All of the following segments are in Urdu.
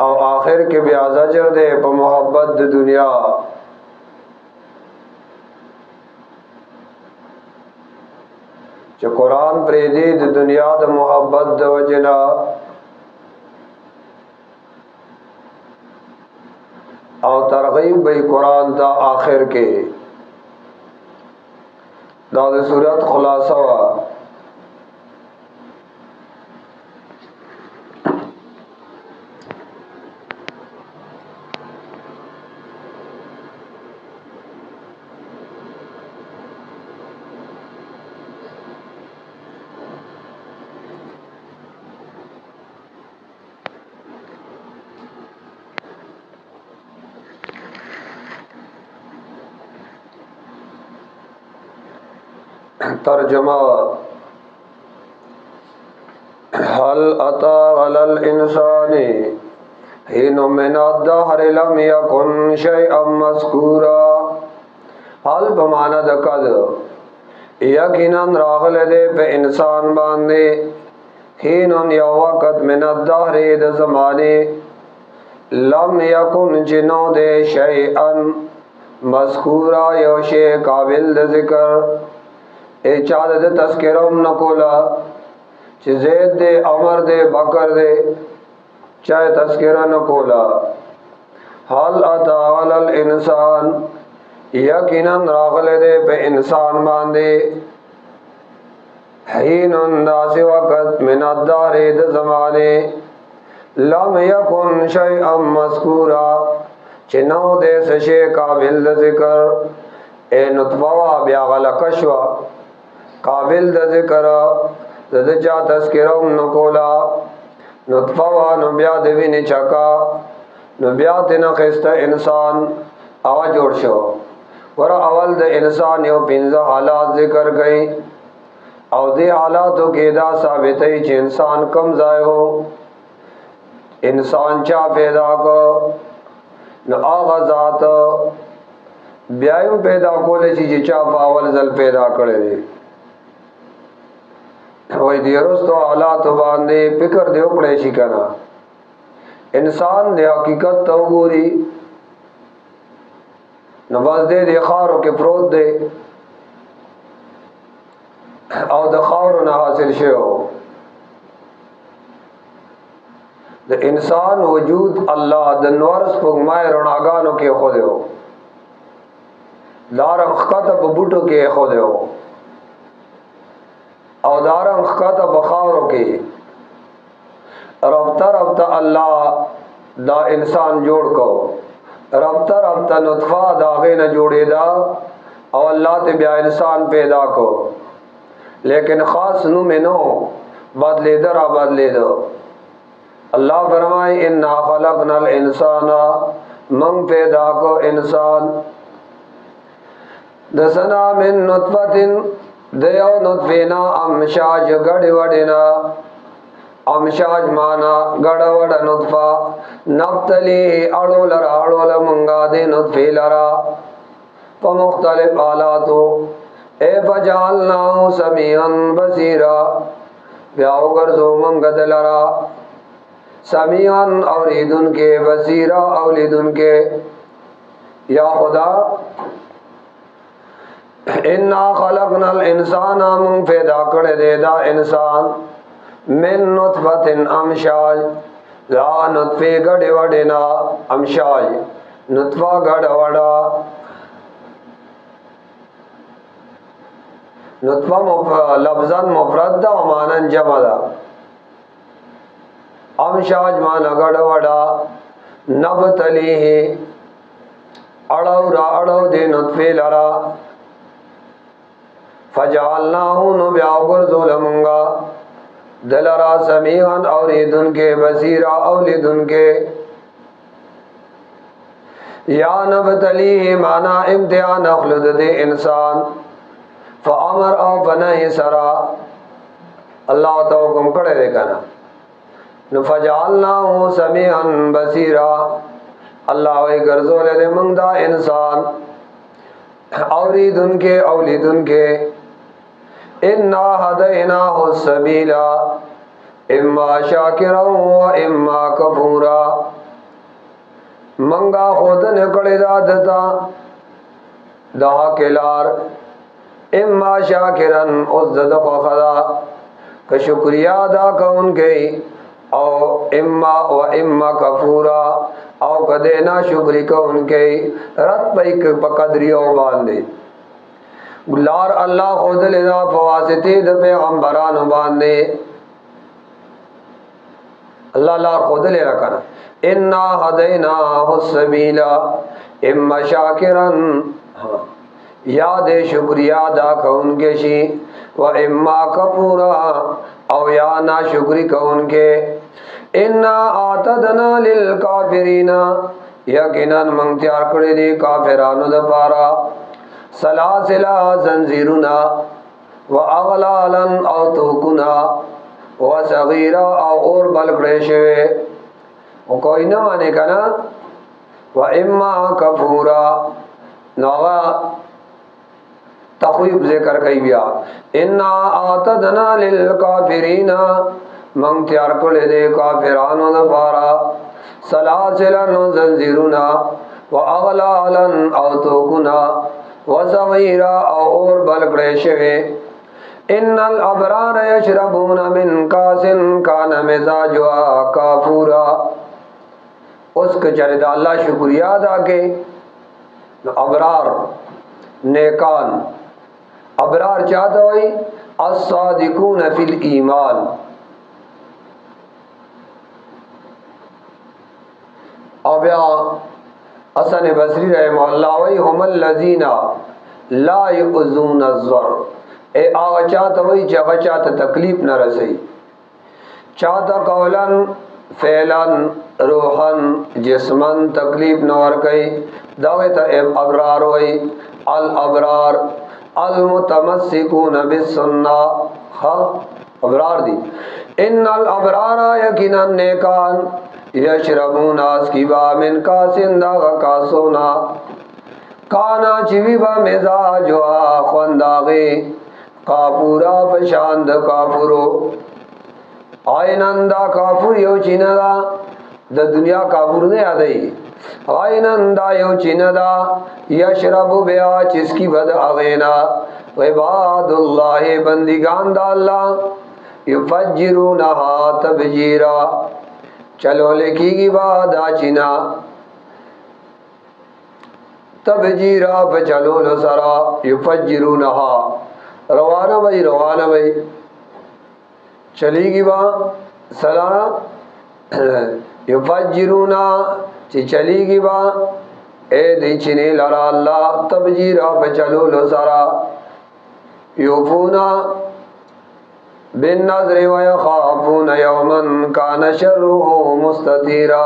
او آخر کې بیا زجر دے په محبت د دنیا. چې قرآن پرې دی د دنیا د محبت د وجنا او ترغیب به قرآن ته آخر کې. دا د صورت خلاصه وا. ترجمہ هل اتا علی الانسان حین من الدهر لم یکن شیئا مذکورا. حل بمعنی د قد یقینا راغله دے په انسان باندې حین یو وقت من الدهر د زمانه لم یکن جنو دے شیئا مذکورا یو شی قابل د ذکر. اے چاہد دے تذکرم نکولا چی زید دے عمر دے بکر دے چاہے تذکرہ نکولا. حال اتا علی الانسان یقینا راغل دے پہ انسان باندے حین انداس وقت من الدار دے زمانے لم یکن شیئا مذکورا چنو دے سشے قابل دے ذکر. اے نطفوا بیا غلقشوا قابل د ذکر د چا تذکرم نکولا. نطفوا نو بیا د وینې چکا نو بیا تینا خسته انسان آوا جوړ شو. ور اول د انسان یو پنځه حالات ذکر کړي او دې حالاتو کې دا ثابتې چې انسان کم ځای هو. انسان چا پیدا کو نو هغه ذات بیا یې پیدا کولې چې چا په اول ځل پیدا کړي. وای دی رستو حالات باندې فکر دی وکړې شي کنه. انسان د حقیقت ته وګوري نو باز دې د خارو کې پروت دی او د خارو نه حاصل شوی. د انسان وجود الله د نور سپوږمۍ رڼاګانو کې خو دیو دارم خطه په بوټو کې خو دیو او دارم خطه بخاورو کې ربطه الله دا انسان جوړ کو. ربطه نطفه دا غینه جوړې دا او الله ته بیا انسان پیدا کو. لیکن خاص نو میں نو بدلے درا بدلے دو. اللہ فرمائے انا خلقنا الانسان من پیدا کو انسان دسنا من نطفتن دیو نطفینا امشاج گڑی وڑینا. امشاج مانا گڑ وڑ نطفہ نبتلی اڑو لرا اڑو لمنگا دے نطفی لرا پا مختلف آلاتو اے فجعلناہو سمیعن بصیرا بیاو گرزو منگد لرا سمیعن اوریدن کے بصیرا اولیدن کے. یا خدا انا خلقنا الانسان من پیدا کڑے دے دا انسان من نطفت امشاج لا نطفے گڑے وڑینا. امشاج نطفہ گڑ وڑا نطفہ لفظاً مفرد دا مانن جمع دا. امشاج مانا گڑ وڑا نبتلیہ اڑو را اڑو دے نطفے لرا فجعلناہو نو بیاو گرزو لمنگا دلرا سمیعن اوریدن کے بصیرا اولیدن کے. یا نبتلیہ مانا امتحان اخلد دے انسان فامر او فنہی سرا اللہ تو حکم کڑے دے کنا نو فجعلناہو سمیعن بصیرا اللہ وی گرزو لے دے منگ دا انسان اوریدن کے اولیدن کے. انا ہدیناہ السبیلا اما شاکرا و اما کفورا. منگا خود نکڑی دا دتا دا کلار اما شاکرن اس دد خوخدا کہ شکریہ ادا کون کے او اما کفورا او کدینا شکری کون کے رت پیک پقدریو باندے لار اللہ خود لدا فواسطی د پیغمبرانو باندے اللہ لار خود لے رکھنا انا ہدیناہ السبیل اما شاکرن یاد شکریہ ادا کون کے شی و اما کفورا او یا نا شکری کون کے انا آتدنا للکافرین یقینا من تیار کړی دی کافرانو د پارا سلاسلا زنجیرنا و اغلالا او توکنا و صغیرا او اور بلکڑے شوے و کوئی نہ مانے کنا و اما کفورا نوغا تخویب ذکر کئی بیا انا آتدنا للکافرین من تیار کړی دی کافرانو د پارا سلاسلا زنجیرنا و اغلالا او توکنا وصغیرا او اور بلکڑے شوے ان الابرار یشربون من کاس کان مزاجها کافورا اس کے چرے دا اللہ شکریہ ادا کے ابرار نیکان ابرار چاہتا ہوئی الصادقون فی الایمان اب یا حسن بصری رحمہ اللہ وی هم الذین لا یؤذون الضر اے آغا چاہتا وی چاہتا چاہتا تکلیف نہ رسی چاہتا قولا فعلا روحا جسما تکلیف نہ ورکی داویتا ابرار وی الابرار المتمسکون بالسنہ ابرار دی ان الابرار یقینا نیکان یشربون اسکیبا من کاسن داغا کاسونا کانا چوی با مزاجوا خونداغی کافورا پشاند کافورو آئینندا کافور یو چیندا دا دنیا کافور نے آدائی آئینندا یو چیندا یشرب بیا چسکی بد آغینا عباد اللہ بندگان دا اللہ یفجرونہا تبجیرا چلو لکی گی بادا چنا تبجیرا فچلو لسرا یفجرونہا روانہ بھئی چلی گی با سلانا یفجرونا چی چلی گی با اے دی چنی لرا اللہ تبجیرا فچلو لسرا یوفونا بالنظر ویخافون یوما کان شرہ مستطیرا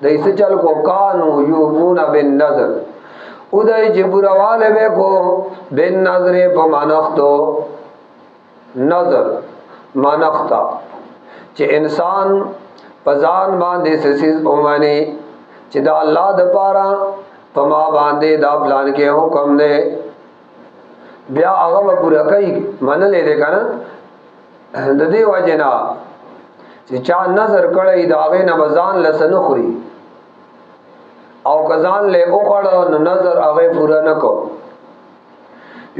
دیس چل کو کانو یوفون بالنظر ادائی چی براوالے بے کو بالنظر پا منختو نظر منختا چی انسان پزان باندے سسیز اومانی چی دا اللہ دا پارا پا ما باندے دا پلان کے حکم دے بیا آغا با پورا کئی من لے دے کنا ددی وجنا چې چا نظر کړی دا غې نه بزان لسن خوري او کزان له اوخړو نو نظر هغه پورا نکو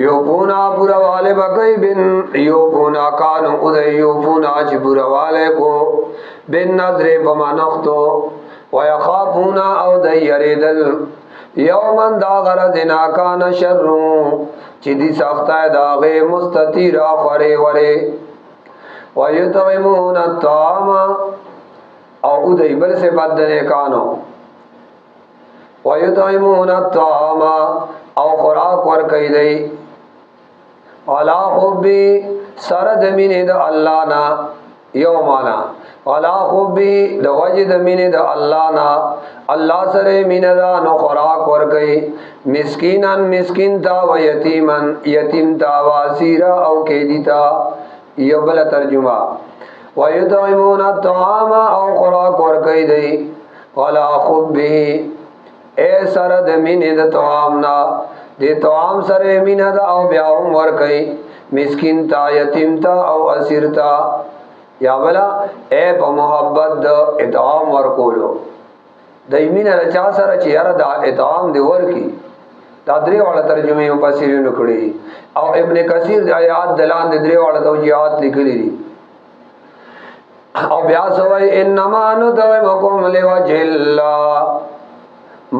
یو پونا پورا والے بکئی بن یو پونا کانو ادھے یو پونا چی پورا والے کو بن نظر بمانختو ویخافونا او دی یریدل یومن دا غرزنا کان شرون چی دی سختہ داغے مستطیرہ خورے ورے وَيُطْعِمُونَ الطَّعَامَ او ادھے بل سے بدنے کانو وَيُطْعِمُونَ الطَّعَامَ او خوراک ورکی دی علا حبی سرد من دا اللہ نا یومانا علا حبی دا وجد من دا اللہ نا اللہ سر من دا نو خوراک ورکی مسکینا مسکین تا و یتیما یتیم تا و اسیرا او قیدی تا یہ بلا ترجمہ وَيُطْعِمُونَ الطَّعَامَ او خوراک ورکی دی علا حبی اے سرد من دا طعامنا دی طعام سر من دا او بیاهم ورکی مسکین تا یتیم تا او اسیر تا یا بلا اے پا محبت دا اطعام ورکولو دایمینه رچا سره چې یاره دا اطعام دی ورکی. دا درې واړه ترجمه مفسرینو کړي او ابن کثیر د آیات دلان د درې واړه توجیهات لیکلي دي. او بیا سوای انما نطعمکم لوجه الله،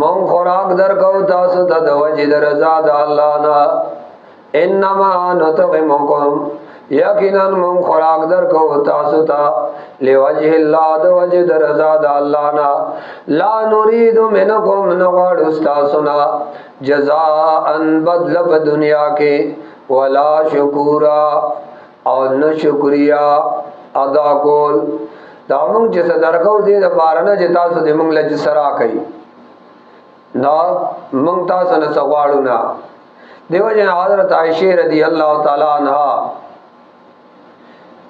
مون خوراک درکو تاسو ته د وجه د رضا د الله نه. انما نطعمکم، یقینا مون خوراک درکو تاسو ته لوجه الله، د وجه د رضا د الله نه. لا نريد منکم، نغواړو تاسو نه جزاء بدل په دنیا کې، ولا شکورا او نه شکریا ادا کول. دا مونږ چې صدرکو دې د پاره نه چې تاسو دې مونږ لږ سرا کوي نه، مونږ تاسو نه سغواړو نه. دیو جن حضرت عائشہ رضی الله تعالی عنها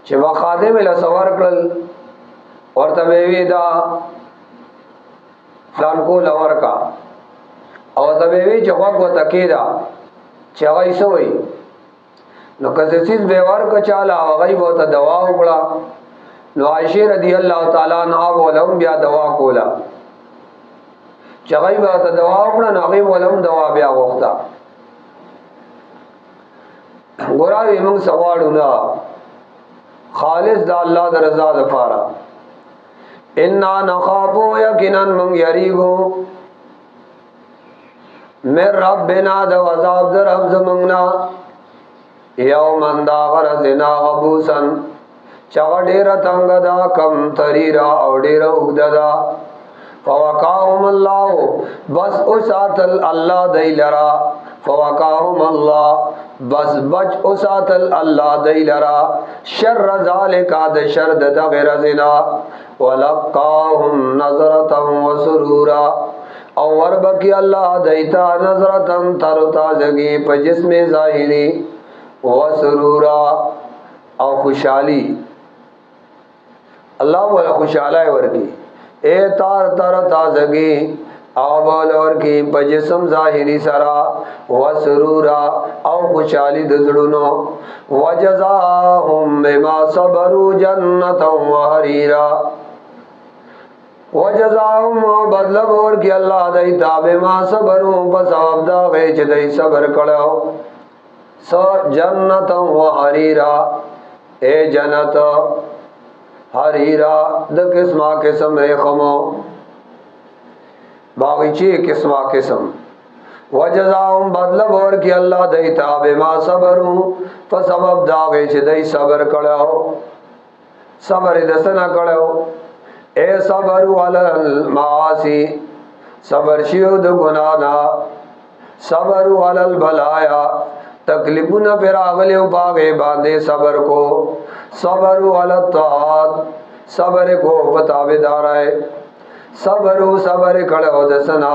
چې وا خادم له سوار کړل ورته وی دا فلان کو لور کا او ته وی چې هغه وته کېدا چې هغه یې سوې نو کله چې به ورکو چاله هغه وته دوا وکړه. نو عائشہ رضی الله تعالی عنها ولهم بیا دوا کولا، چې هغه وته دوا وکړه نو هغه ولهم دوا بیا وخته. ګورای موږ سواړو نه خالص د الله د رضا لپاره. ان نخافو، یقینا من یریغو من ربنا د عذاب در رب زمنا، یومن دا غرزنا غبوسن چغ ډیر تنگ دا کم تریرا او ډیر وګددا. فوقاهم الله، بس اوساتل الله دیلرا. فوقاهم الله، بس بچ اوساتل الله دیلرا شر ذالک د شر د غیر زنا. ولقاهم نظرتا وسرورا، او وربکی الله دیتا نظرتا تر تازگی په جسم ظاهری، وسرورا او خوشحالی. الله ولا خوشحالی ورکی اے تار تر تازگی او بول ورکی په جسم ظاهری سرا، وسرورا او خوشحالی د زړونو. وجزاهم بما صبروا جنتا وحریرا، وجزاهم بدل ورکی الله دیتا بما صبروا په ثواب دا غي چې دای صبر کړو. جنتا وحریرا، اے جنت حریرا د قسمه قسم ریخمو باغچی قسمه قسم. وجزاهم بدل ورکی الله دیتا بما صبروا په سبب دا غي چې دای صبر کړو. صبر دسنا کړو اے صبر علی المعاصی، صبر شیو د ګنا نا. صبر علی البلایا، تکلیفونه پر اغلی او باغې باندې صبر کو. صبر علی الطاعات، صبر کو پتاویدار ہے. صبر کړه د سنا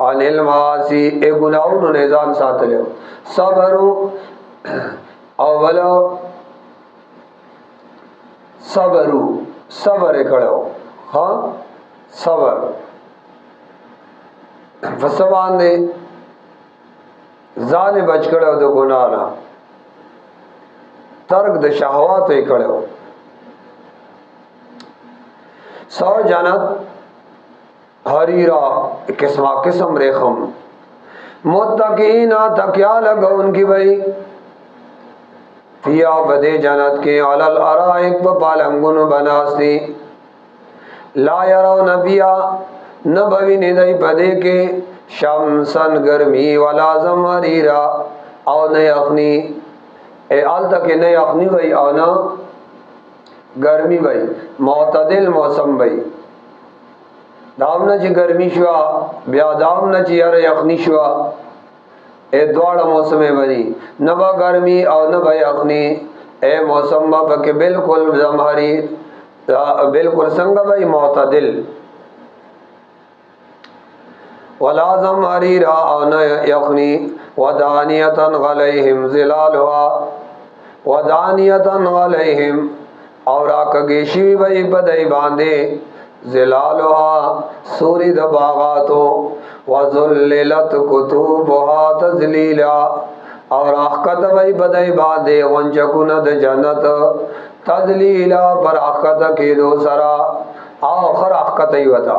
عن المعاصی، ای ګناونو نه ځان ساتلو. صبر اولو صبر کړه ها صبر فسبان دې ځان بچ کړه د ګنا نه، ترک د شهوات یې کړه. سو جنت حریرا قسمہ قسم ریخم. متقین تکیا لگون کی بھئی فیا بدے جنت کے علی الارائک پالنگن بناستی. لا یرون فیا نبوی ندائی پدے کے شمسن گرمی ولا زمریرا او نیخنی. اے آل تک نیخنی بھئی او نا گرمی بھئی، معتدل موسم بھئی. دامنا چی گرمی شوا بیا دامنا چی یر یخنی شوا، اے دوڑا موسم بنی نبا گرمی او نبا یخنی. اے موسم با پک بالکل زمہری بالکل سنگ بھئی معتدل. ولا زمہری را او ن یخنی. ودانیتا غلیہم ظلالها، ودانیتا غلیہم اور آکگیشی بھئی بدئی باندے ظلالها سوری د باغاتو. وذللت کتوبها تذلیلا اور احقت بھئی بدئی باندے غنچکون د جنت تذلیلا پر احقت کی دو سرا آخر احقت ایوتا